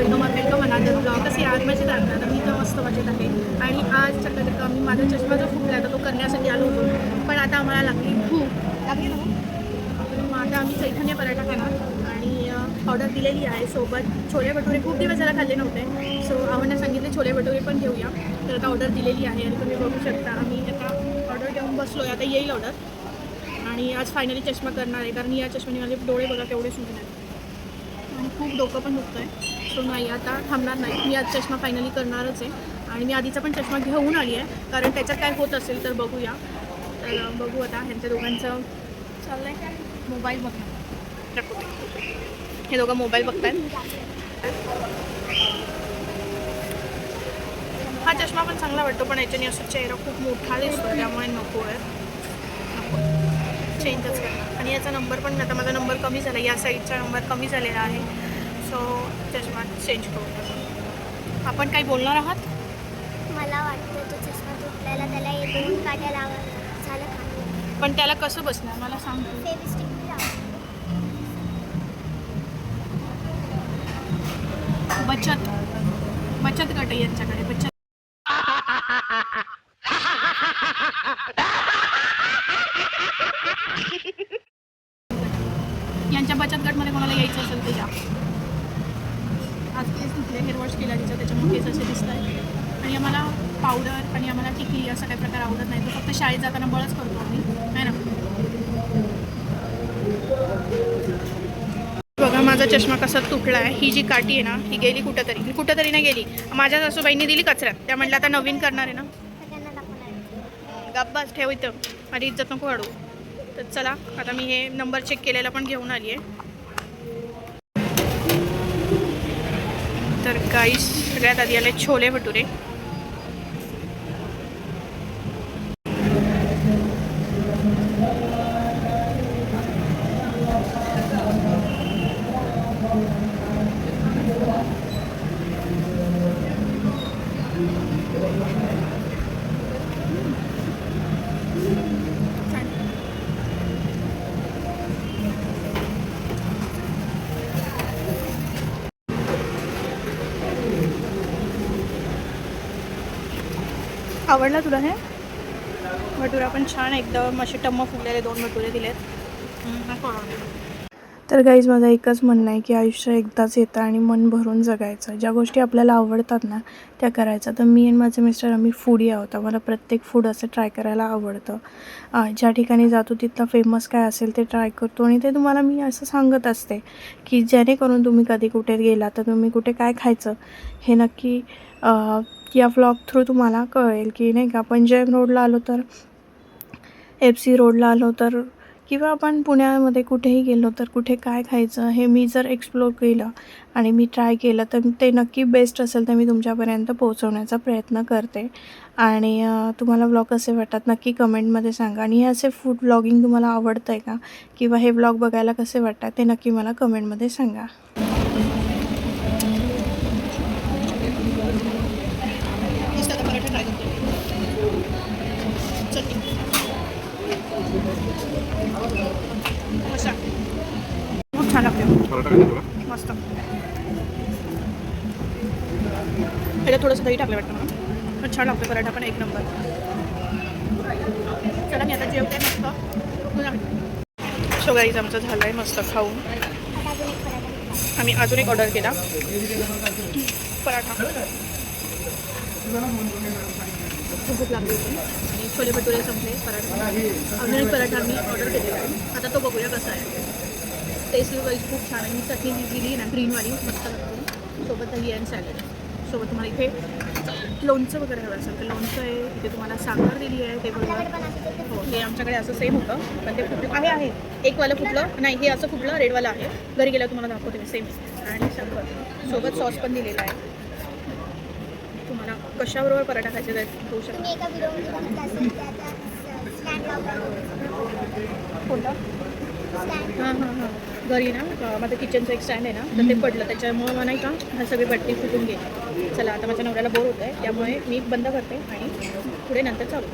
Welcome अनादर blog. कसे आज मजेत आणणार मी तर मस्त मजेत आहे. आणि आज चक्कर मी माझा चष्मा जो फुटला तर तो करण्यासाठी आलो होतो, पण आता आम्हाला लागली भूक लागली ना. मग आता आम्ही चैतन्य पराठा खाणार आणि ऑर्डर दिलेली आहे. सोबत छोले भटुरे खूप दिवस झाला खाल्ले नव्हते, सो आवडनं सांगितले छोले भटुरे पण घेऊया. तर आता ऑर्डर दिलेली आहे आणि तुम्ही बघू शकता आम्ही आता ऑर्डर घेऊन बसलो आहे. आता येईल ऑर्डर आणि आज फायनली चष्मा करणार आहे, कारण या चष्म्याने माझे डोळे बघा केवढे सुटले आहेत आणि खूप डोकं पण दुखतं आहे. सो नाही, आता थांबणार नाही, मी आज चष्मा फायनली करणारच आहे. आणि मी आधीचा पण चष्मा घेऊन आली आहे, कारण त्याच्यात काय होत असेल तर बघूया. तर बघू आता ह्यांच्या दोघांचं चाललं आहे मोबाईल बघणं. हे दोघं मोबाईल बघत आहेत. हा चष्मा पण चांगला वाटतो, पण याच्याने असं चेहरा खूप मोठा दिसतो, त्यामुळे नको आहे, नको चेंजच करणार. आणि याचा नंबर पण आता माझा नंबर कमी झाला, या साईडचा नंबर कमी झालेला आहे, सो चष्मा चेंज करू. आपण काही बोलणार आहात? मला वाटतं तो चष्मा तुटल्याला त्याला 2 काट्या लावायला झालं का? पण त्याला कसं बसणार मला सांग. फेविस्टिक लाव. बचत गट आहे यांच्याकडे. बचत यांच्या बचत गटमध्ये कोणाला यायचं असेल ते या. आज केस धुतले, हेअर वॉश केला तिचं, त्याच्यामुळे केस असे दिसत आहे. आणि आम्हाला पावडर आणि आम्हाला टिकली असा काही प्रकार आवडत नाही, तो फक्त शाळेत जाताना बळच करतो आम्ही, आहे ना. बघा माझा चष्मा कसा तुटला आहे. ही जी काठी आहे ना ही गेली कुठंतरी नाही गेली. माझ्या सासूबाईंनी दिली कचऱ्यात, त्या म्हटलं आता नवीन करणार आहे ना. गप्पाच ठेव इथं, माझी इज्जत नको वाढू. तर चला आता मी हे नंबर चेक केलेला पण घेऊन आली आहे. तर गाईस सगळ्यात आधी आले छोले भटुरे. आवडला तुला हे भटुरा? पण छान एकदम असे टम्म फुगलेले 2 भटुरे दिलेत. तर गाईज माझं एकच म्हणणं आहे की आयुष्य एकदाच येतं आणि मन भरून जगायचं. ज्या गोष्टी आपल्याला आवडतात ना त्या करायचं. तर मी आणि माझे मिस्टर आम्ही फूडी आहोत. आम्हाला प्रत्येक फूड असं ट्राय करायला आवडतं. ज्या ठिकाणी जातो तिथलं फेमस काय असेल ते ट्राय करतो. आणि ते तुम्हाला मी असं सांगत असते की जेणेकरून तुम्ही कधी कुठे गेला तर तुम्ही कुठे काय खायचं हे नक्की या व्लॉग थ्रू तुम्हाला कळेल की नाही का. पंजाब रोडला आलो तर FC रोडला आलो तर किंवा आपण पुण्यामध्ये कुठेही गेलो तर कुठे काय खायचं हे मी जर एक्सप्लोर केलं आणि मी ट्राय केलं तर ते नक्की बेस्ट असेल तर मी तुमच्यापर्यंत पोहोचवण्याचा प्रयत्न करते. आणि तुम्हाला व्लॉग कसे वाटतात नक्की कमेंटमध्ये सांगा. आणि हे असे फूड व्लॉगिंग तुम्हाला आवडतं आहे का, किंवा हे व्लॉग बघायला कसे वाटतात ते नक्की मला कमेंटमध्ये सांगा. खूप छान लागते, मस्त. पहिलं थोडंसं दही टाकलं वाटतं मला, पण छान लागतं पराठा पण एक नंबर. चला मी आता जेवते मस्त. सो गाईज आमचं झालं आहे मस्त खाऊन. आम्ही अजून एक ऑर्डर केला पराठा. खूप लागली होती आणि छोले भटुरे संपले. पराठा अजून एक पराठा आम्ही ऑर्डर केलेला आहे. आता तो बघूया कसा आहे. टेस्ट वाईज खूप छान आहे. मी चटणी दिली ना ग्रीनवाली मस्त लागते. सोबत दही आणि सॅलड. सोबत तुम्हाला इथे लोणचं वगैरे हवं असेल तर लोणचं आहे. इथे तुम्हाला साखर दिली आहे ते बरोबर. हो हे आमच्याकडे असं सेम होतं, पण ते फुटलं आहे. एकवालं फुटलं नाही, हे असं फुटलं रेडवालं आहे. घरी गेलं तुम्हाला दाखवते मी सेम. आणि साखर सोबत सॉस पण दिलेला आहे. तुम्हाला कशाबरोबर पराठा खायचे तर होऊ शकतो. कोणता? हां घरी ना माझं किचनचं एक स्टँड आहे ना, तर ते पडलं, त्याच्यामुळं मला नाही का हा सगळी बट्टी फुटून गेली. चला आता माझ्या नवऱ्याला बोर होतं आहे, त्यामुळे मी बंद करते आणि पुढे नंतर चालू.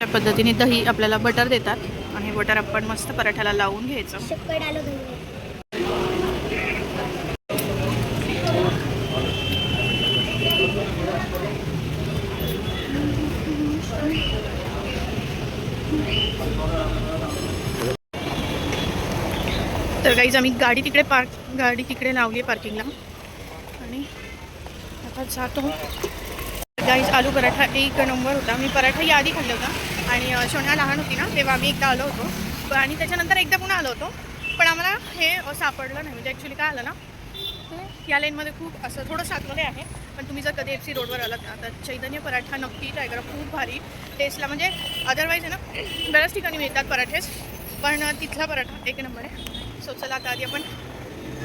या पद्धतीने दही आपल्याला बटर देतात आणि बटर आपण मस्त पराठ्याला लावून घ्यायचं. गाईज आम्ही गाडी तिकडे लावली आहे पार्किंगला आणि आता जातो. गाईज आलू पराठा एक नंबर होता. मी पराठा याआधी खाल्ला होता आणि सोन्या लहान होती ना तेव्हा आम्ही एकदा आलो होतो आणि त्याच्यानंतर एकदा पुन्हा आलो होतो, पण आम्हाला हे सापडलं नाही. म्हणजे ॲक्च्युली काय आलं ना, या लाईनमध्ये खूप असं थोडं आतमध्ये आहे, पण तुम्ही जर कधी FC रोडवर आलात ना तर चैतन्य पराठा नक्की ट्राय करा. खूप भारी टेस्टला. म्हणजे अदरवाईज आहे ना बऱ्याच ठिकाणी मिळतात पराठेच, पण तिथला पराठा एक नंबर आहे. सो चला आता आधी आपण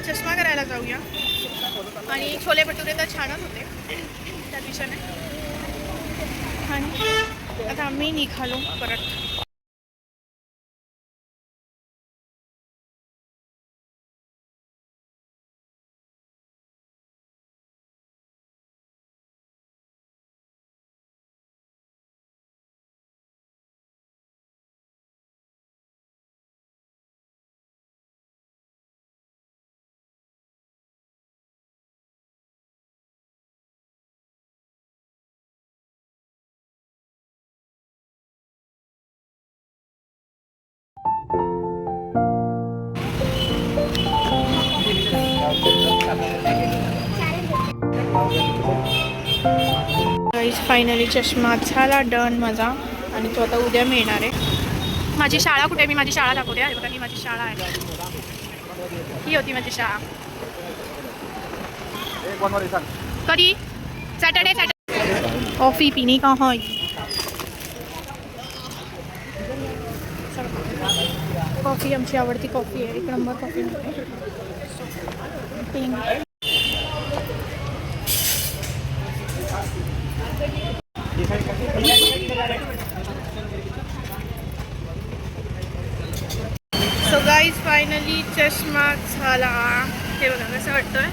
चष्मा करायला जाऊया. आणि छोले भटुरे तर छानच होते त्या दिवसाने. आणि आता आम्ही निघालो परत. फायनली चष्मा झाला डन माझा आणि तो आता उद्या मिळणार आहे. माझी शाळा कुठे? मी माझी शाळा दाखवते. आहे बघा, ही माझी शाळा आहे. ही होती माझी शाळा. कधी? सॅटर्डे कॉफी पिणी का होय? कॉफी आमची आवडती कॉफी आहे. एक नंबर कॉफी मिळते. सो गाईज फायनली चष्मा झाला. हे बघा कसं वाटतंय.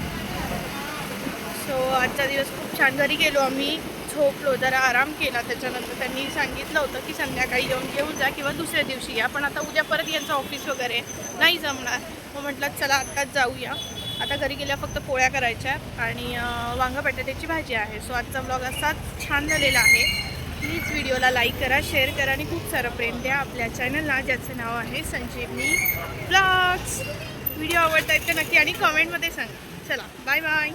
सो आजचा दिवस खूप छान. घरी गेलो आम्ही, झोपलो, जरा आराम केला. त्याच्यानंतर त्यांनी सांगितलं होतं की संध्याकाळी येऊन घेऊन जा किंवा दुसऱ्या दिवशी या, पण आता उद्या परत यांचं ऑफिस वगैरे नाही जमणार. मग म्हटलं चला आत्ताच जाऊया. आता घरी गेल्या फक्त पोळ्या करायच्या आणि वांगा बटाट्याची भाजी आहे. सो आजचा ब्लॉग असाच छान झालेला आहे. प्लीज व्हिडिओला लाईक करा, शेअर करा आणि खूप सारं प्रेम द्या आपल्या चॅनलला, ज्याचं नाव आहे संजीवनी ब्लॉग्स. व्हिडिओ आवडतायत का नक्की आणि कमेंटमध्ये सांगा. चला बाय बाय.